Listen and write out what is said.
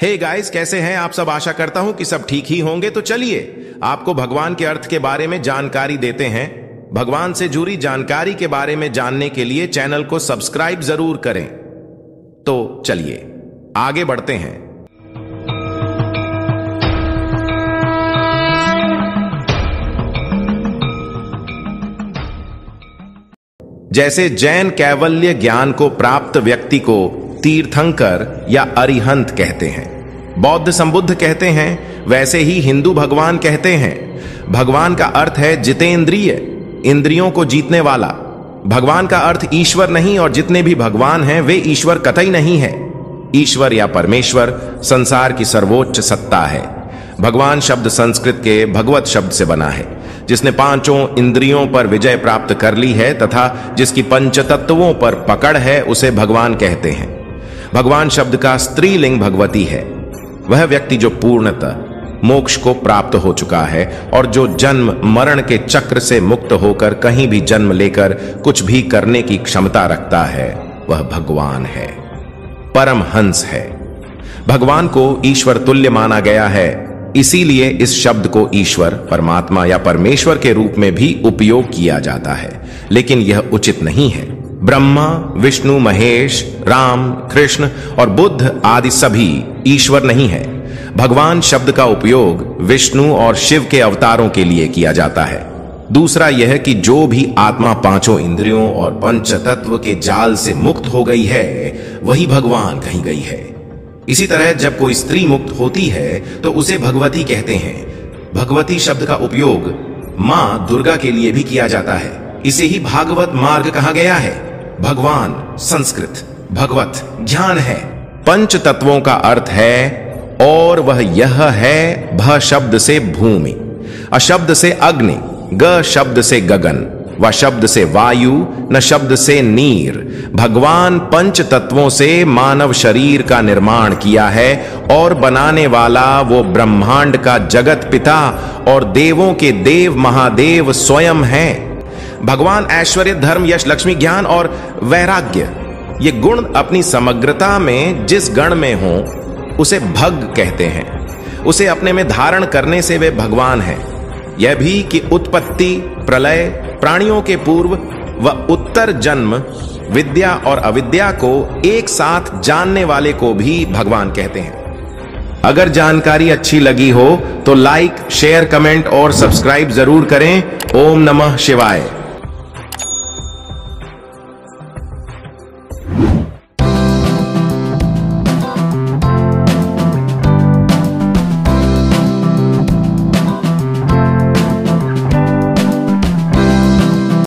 Hey guys, कैसे हैं आप सब। आशा करता हूं कि सब ठीक ही होंगे। तो चलिए आपको भगवान के अर्थ के बारे में जानकारी देते हैं। भगवान से जुड़ी जानकारी के बारे में जानने के लिए चैनल को सब्सक्राइब जरूर करें। तो चलिए आगे बढ़ते हैं। जैसे जैन कैवल्य ज्ञान को प्राप्त व्यक्ति को तीर्थंकर या अरिहंत कहते हैं, बौद्ध संबुद्ध कहते हैं, वैसे ही हिंदू भगवान कहते हैं। भगवान का अर्थ है जितेंद्रिय, इंद्रियों को जीतने वाला। भगवान का अर्थ ईश्वर नहीं, और जितने भी भगवान हैं वे ईश्वर कतई नहीं है। ईश्वर या परमेश्वर संसार की सर्वोच्च सत्ता है। भगवान शब्द संस्कृत के भगवत शब्द से बना है, जिसने पांचों इंद्रियों पर विजय प्राप्त कर ली है तथा जिसकी पंचतत्वों पर पकड़ है, उसे भगवान कहते हैं। भगवान शब्द का स्त्रीलिंग भगवती है। वह व्यक्ति जो पूर्णतः मोक्ष को प्राप्त हो चुका है और जो जन्म मरण के चक्र से मुक्त होकर कहीं भी जन्म लेकर कुछ भी करने की क्षमता रखता है, वह भगवान है, परमहंस है। भगवान को ईश्वर तुल्य माना गया है, इसीलिए इस शब्द को ईश्वर, परमात्मा या परमेश्वर के रूप में भी उपयोग किया जाता है, लेकिन यह उचित नहीं है। ब्रह्मा, विष्णु, महेश, राम, कृष्ण और बुद्ध आदि सभी ईश्वर नहीं है। भगवान शब्द का उपयोग विष्णु और शिव के अवतारों के लिए किया जाता है। दूसरा यह कि जो भी आत्मा पांचों इंद्रियों और पंचतत्व के जाल से मुक्त हो गई है, वही भगवान कही गई है। इसी तरह जब कोई स्त्री मुक्त होती है तो उसे भगवती कहते हैं। भगवती शब्द का उपयोग मां दुर्गा के लिए भी किया जाता है। इसे ही भागवत मार्ग कहा गया है। भगवान संस्कृत भगवत ज्ञान है। पंच तत्वों का अर्थ है और वह यह है। भ शब्द से भूमि, अशब्द से अग्नि, ग शब्द से गगन, व शब्द से वायु, न शब्द से नीर। भगवान पंच तत्वों से मानव शरीर का निर्माण किया है और बनाने वाला वो ब्रह्मांड का जगत पिता और देवों के देव महादेव स्वयं है। भगवान ऐश्वर्य, धर्म, यश, लक्ष्मी, ज्ञान और वैराग्य, ये गुण अपनी समग्रता में जिस गण में हो उसे भग कहते हैं। उसे अपने में धारण करने से वे भगवान हैं। यह भी कि उत्पत्ति, प्रलय, प्राणियों के पूर्व व उत्तर जन्म, विद्या और अविद्या को एक साथ जानने वाले को भी भगवान कहते हैं। अगर जानकारी अच्छी लगी हो तो लाइक, शेयर, कमेंट और सब्सक्राइब जरूर करें। ओम नमः शिवाय।